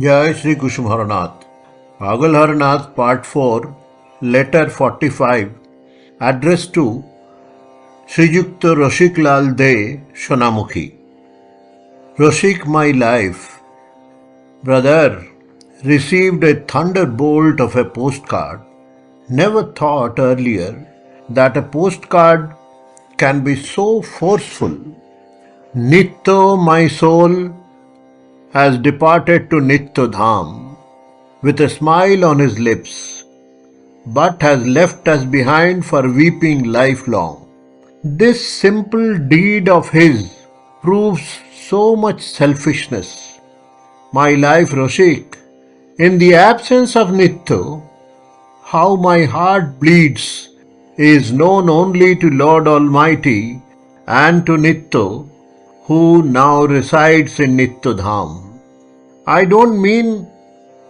Jai Shri Kushum Haranath. Pagal Haranath Part 4, Letter 45, addressed to Srijukta Roshiklal De, Shonamukhi. Roshik, my life. Brother, received a thunderbolt of a postcard. Never thought earlier that a postcard can be so forceful. Nitto, my soul, has departed to Nitto Dham with a smile on his lips, but has left us behind for weeping lifelong. This simple deed of his proves so much selfishness. My life, Roshik, in the absence of Nitto, how my heart bleeds is known only to Lord Almighty and to Nitto, who now resides in Nitto Dham. I don't mean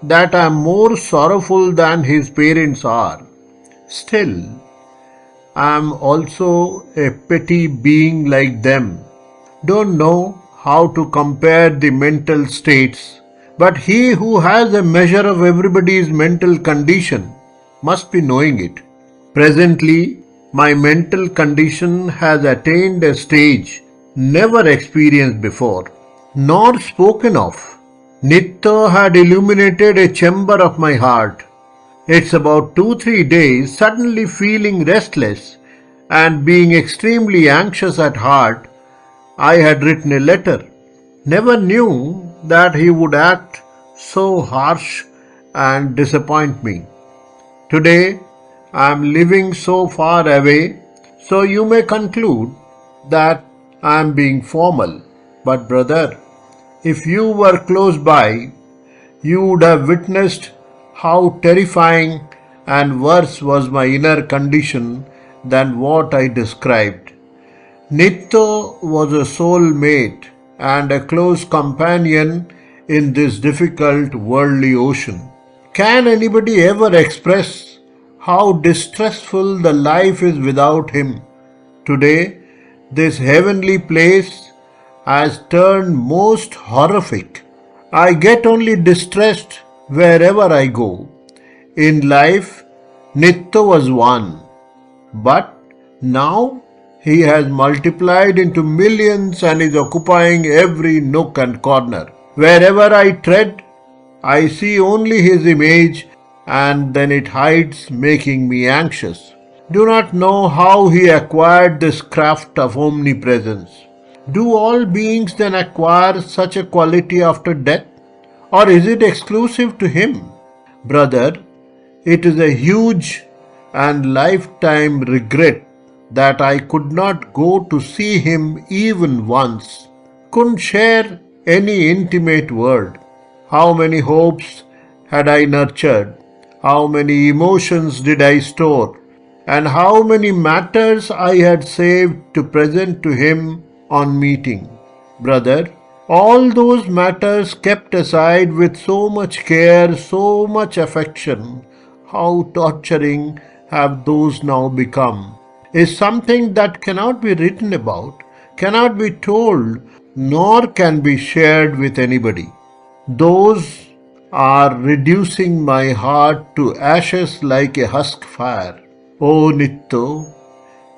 that I am more sorrowful than his parents are. Still, I am also a petty being like them. Don't know how to compare the mental states, but he who has a measure of everybody's mental condition must be knowing it. Presently, my mental condition has attained a stage never experienced before, nor spoken of. Nitto had illuminated a chamber of my heart. It's about 2-3 days suddenly feeling restless and being extremely anxious at heart, I had written a letter. Never knew that he would act so harsh and disappoint me. Today I am living so far away, so you may conclude that I am being formal. But brother, if you were close by, you would have witnessed how terrifying and worse was my inner condition than what I described. Nitto was a soulmate and a close companion in this difficult worldly ocean. Can anybody ever express how distressful the life is without him? Today, this heavenly place has turned most horrific. I get only distressed wherever I go. In life, Nitto was one, but now he has multiplied into millions and is occupying every nook and corner. Wherever I tread, I see only his image, and then it hides, making me anxious. Do not know how he acquired this craft of omnipresence. Do all beings then acquire such a quality after death? Or is it exclusive to him? Brother, it is a huge and lifetime regret that I could not go to see him even once, couldn't share any intimate word. How many hopes had I nurtured? How many emotions did I store? And how many matters I had saved to present to him on meeting. Brother, all those matters kept aside with so much care, so much affection, how torturing have those now become, is something that cannot be written about, cannot be told, nor can be shared with anybody. Those are reducing my heart to ashes like a husk fire. Oh Nitto,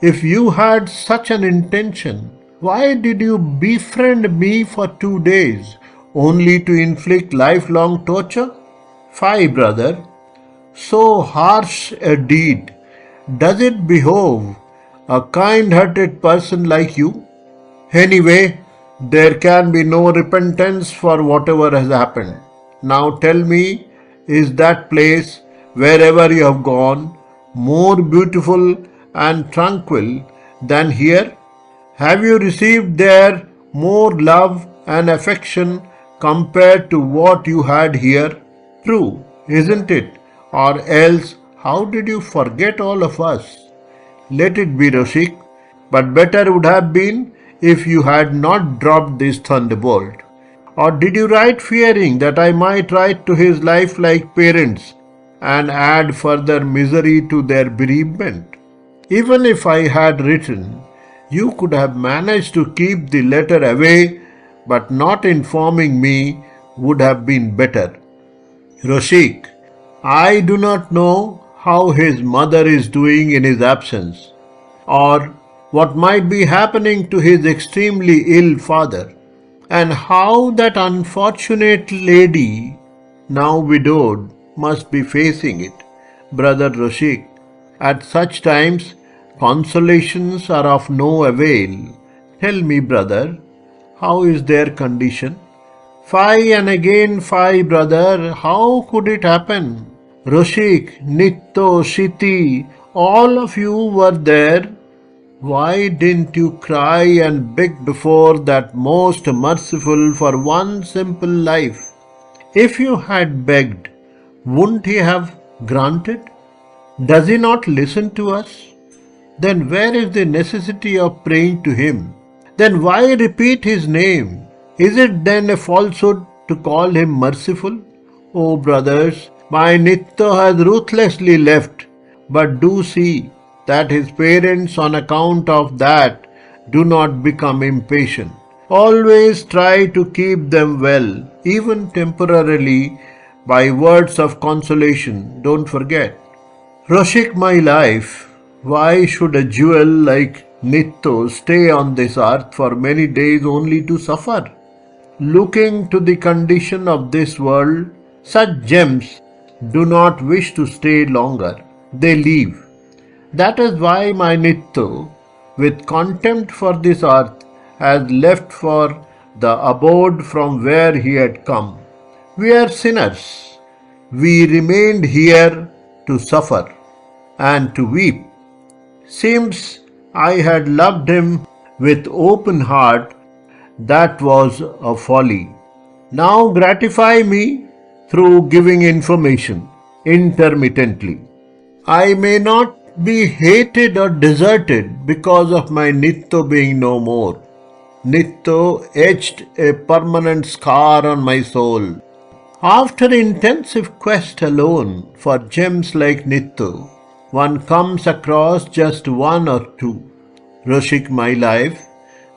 if you had such an intention, why did you befriend me for 2 days, only to inflict lifelong torture? Fie, brother, so harsh a deed. Does it behove a kind-hearted person like you? Anyway, there can be no repentance for whatever has happened. Now tell me, is that place, wherever you have gone, more beautiful and tranquil than here? Have you received there more love and affection compared to what you had here? True, isn't it? Or else, how did you forget all of us? Let it be, Roshik, but better would have been if you had not dropped this thunderbolt. Or did you write fearing that I might write to his lifelike parents and add further misery to their bereavement? Even if I had written, you could have managed to keep the letter away, but not informing me would have been better. Roshik, I do not know how his mother is doing in his absence, or what might be happening to his extremely ill father, and how that unfortunate lady, now widowed, must be facing it. Brother Roshik, at such times, consolations are of no avail. Tell me, brother, how is their condition? Fie and again fie, brother, how could it happen? Roshik, Nitto, Shiti, all of you were there. Why didn't you cry and beg before that most merciful for one simple life? If you had begged, wouldn't he have granted? Does he not listen to us? Then where is the necessity of praying to him? Then why repeat his name? Is it then a falsehood to call him merciful? O brothers, my Nitto has ruthlessly left, but do see that his parents on account of that do not become impatient. Always try to keep them well, even temporarily, by words of consolation. Don't forget. Roshik, my life, why should a jewel like Nitto stay on this earth for many days only to suffer? Looking to the condition of this world, such gems do not wish to stay longer. They leave. That is why my Nitto, with contempt for this earth, has left for the abode from where he had come. We are sinners. We remained here to suffer and to weep. Seems I had loved him with open heart. That was a folly. Now gratify me through giving information intermittently. I may not be hated or deserted because of my Nitto being no more. Nitto etched a permanent scar on my soul. After intensive quest alone for gems like Nitto, one comes across just one or two. Roshik, my life,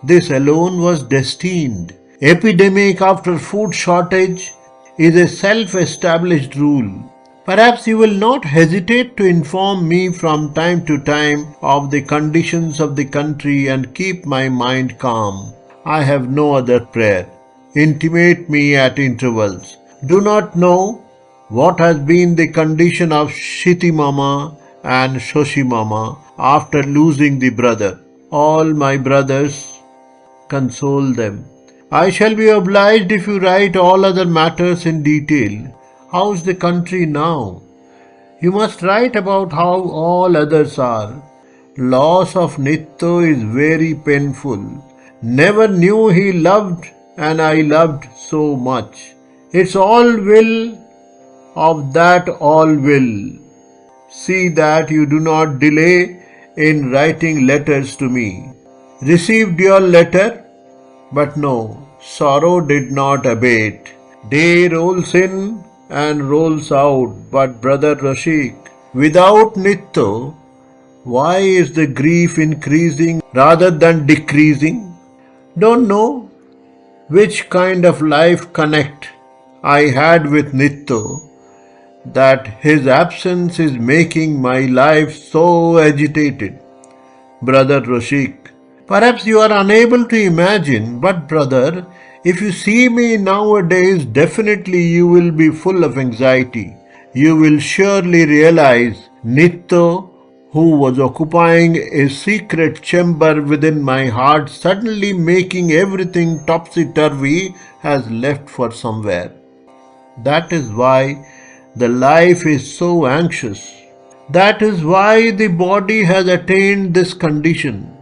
this alone was destined. Epidemic after food shortage is a self-established rule. Perhaps you will not hesitate to inform me from time to time of the conditions of the country and keep my mind calm. I have no other prayer. Intimate me at intervals. Do not know what has been the condition of Shiti Mama and Shoshi Mama after losing the brother. All my brothers, console them. I shall be obliged if you write all other matters in detail. How's the country now? You must write about how all others are. Loss of Nitto is very painful. Never knew he loved and I loved so much. It's all will of that all will. See that you do not delay in writing letters to me. Received your letter, but no, sorrow did not abate. Day rolls in and rolls out, but brother Roshik, without Nitto, why is the grief increasing rather than decreasing? Don't know which kind of life connect I had with Nitto, that his absence is making my life so agitated. Brother Roshik, perhaps you are unable to imagine, but brother, if you see me nowadays, definitely you will be full of anxiety. You will surely realize Nitto, who was occupying a secret chamber within my heart, suddenly making everything topsy-turvy, has left for somewhere. That is why the life is so anxious. That is why the body has attained this condition.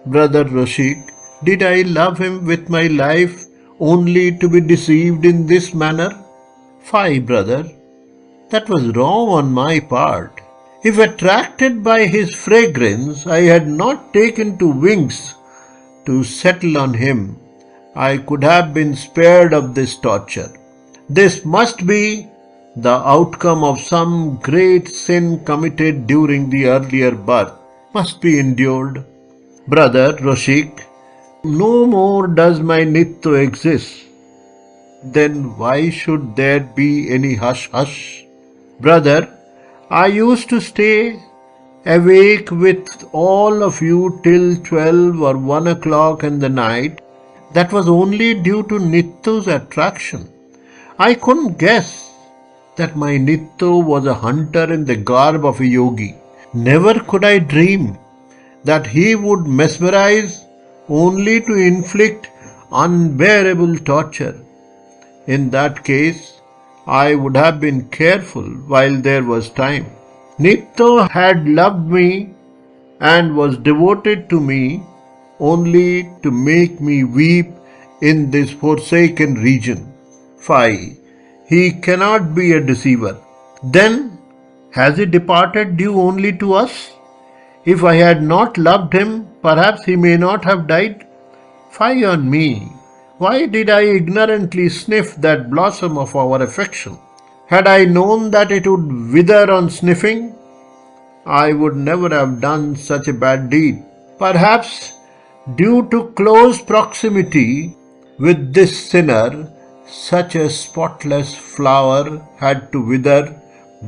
Brother Roshik, did I love him with my life only to be deceived in this manner? Fie, brother, that was wrong on my part. If attracted by his fragrance, I had not taken to wings to settle on him, I could have been spared of this torture. This must be the outcome of some great sin committed during the earlier birth, must be endured. Brother Roshik, no more does my Nitto exist. then why should there be any hush-hush? Brother, I used to stay awake with all of you till 12 or 1 o'clock in the night. That was only due to Nittu's attraction. I couldn't guess that my Nittu was a hunter in the garb of a yogi. Never could I dream that he would mesmerize only to inflict unbearable torture. In that case, I would have been careful while there was time. Nitto had loved me and was devoted to me only to make me weep in this forsaken region. 5. He cannot be a deceiver. Then, has he departed due only to us? If I had not loved him, perhaps he may not have died. Fie on me! Why did I ignorantly sniff that blossom of our affection? Had I known that it would wither on sniffing, I would never have done such a bad deed. Perhaps, due to close proximity with this sinner, such a spotless flower had to wither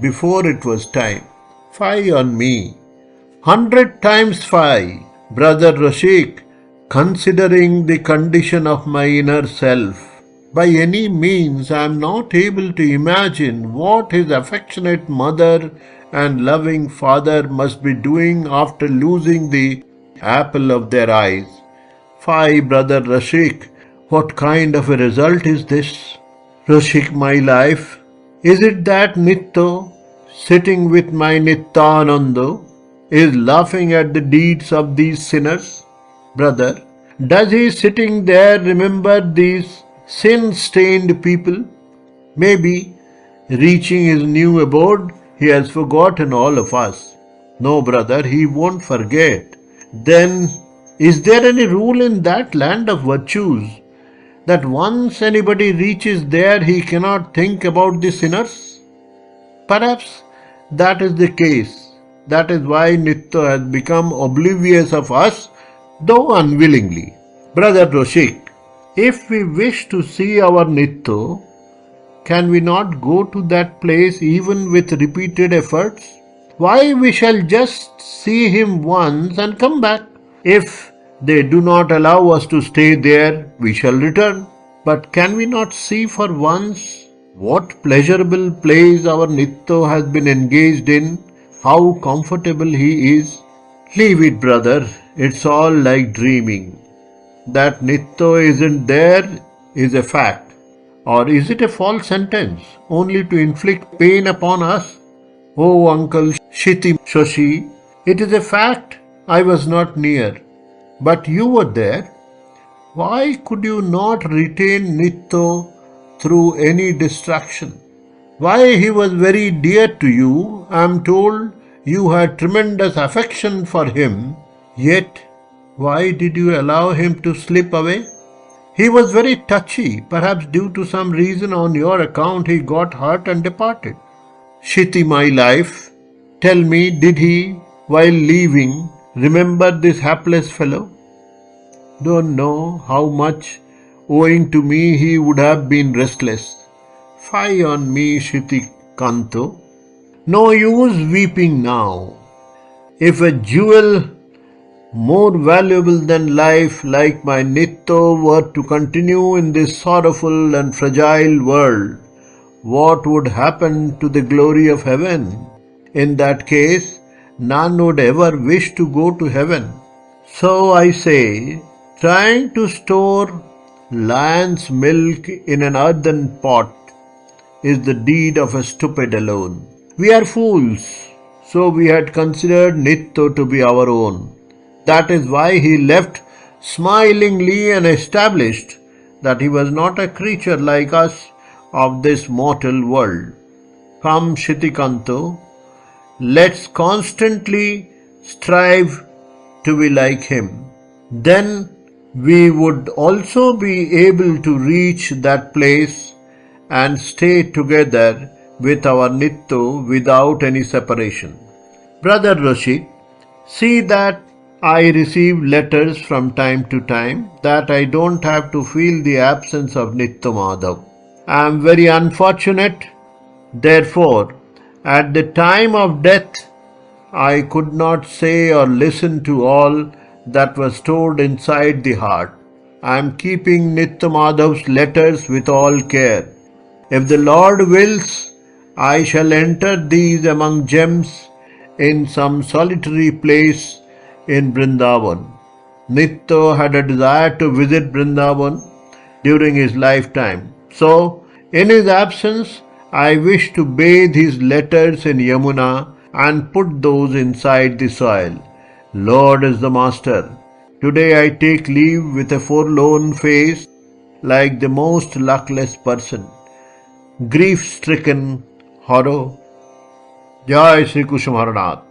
before it was time. Fie on me! 100 times fie, Brother Rashik, considering the condition of my inner self. By any means I am not able to imagine what his affectionate mother and loving father must be doing after losing the apple of their eyes. Fie, Brother Rashik, what kind of a result is this? Rashik, my life, is it that Nitto, sitting with my Nityananda, is laughing at the deeds of these sinners? Brother, does he sitting there remember these sin-stained people? Maybe, reaching his new abode, he has forgotten all of us. No, brother, he won't forget. Then, is there any rule in that land of virtues that once anybody reaches there he cannot think about the sinners? Perhaps that is the case. That is why Nitto has become oblivious of us, though unwillingly. Brother Roshik, if we wish to see our Nitto, can we not go to that place even with repeated efforts? Why, we shall just see him once and come back. If they do not allow us to stay there, we shall return. But can we not see for once what pleasurable place our Nitto has been engaged in, how comfortable he is? Leave it, brother, it's all like dreaming. That Nitto isn't there is a fact. Or is it a false sentence, only to inflict pain upon us? Oh, Uncle Shiti Shoshi, it is a fact I was not near, but you were there. Why could you not retain Nitto through any distraction? Why, he was very dear to you. I am told you had tremendous affection for him, yet why did you allow him to slip away? He was very touchy, perhaps due to some reason on your account he got hurt and departed. Shiti, my life, tell me, did he, while leaving, remember this hapless fellow? Don't know how much, owing to me, he would have been restless. Fie on me, Shiti Kanto. No use weeping now. If a jewel more valuable than life like my Nitto were to continue in this sorrowful and fragile world, what would happen to the glory of heaven? In that case, none would ever wish to go to heaven. So I say, trying to store lion's milk in an earthen pot is the deed of a stupid alone. We are fools, so we had considered Nitto to be our own. That is why he left smilingly and established that he was not a creature like us of this mortal world. Come, Shitikanto, let's constantly strive to be like him. Then we would also be able to reach that place and stay together with our Nitto without any separation. Brother Rashid, see that I receive letters from time to time, that I don't have to feel the absence of Nitto Madhav. I am very unfortunate. Therefore, at the time of death, I could not say or listen to all that was stored inside the heart. I am keeping Nityamadhav's letters with all care. If the Lord wills, I shall enter these among gems in some solitary place in Vrindavan. Nitya had a desire to visit Vrindavan during his lifetime. So, in his absence, I wish to bathe his letters in Yamuna and put those inside the soil. Lord is the master. Today I take leave with a forlorn face, like the most luckless person. Grief stricken, horror. Jai Sri Krishna Maharanath.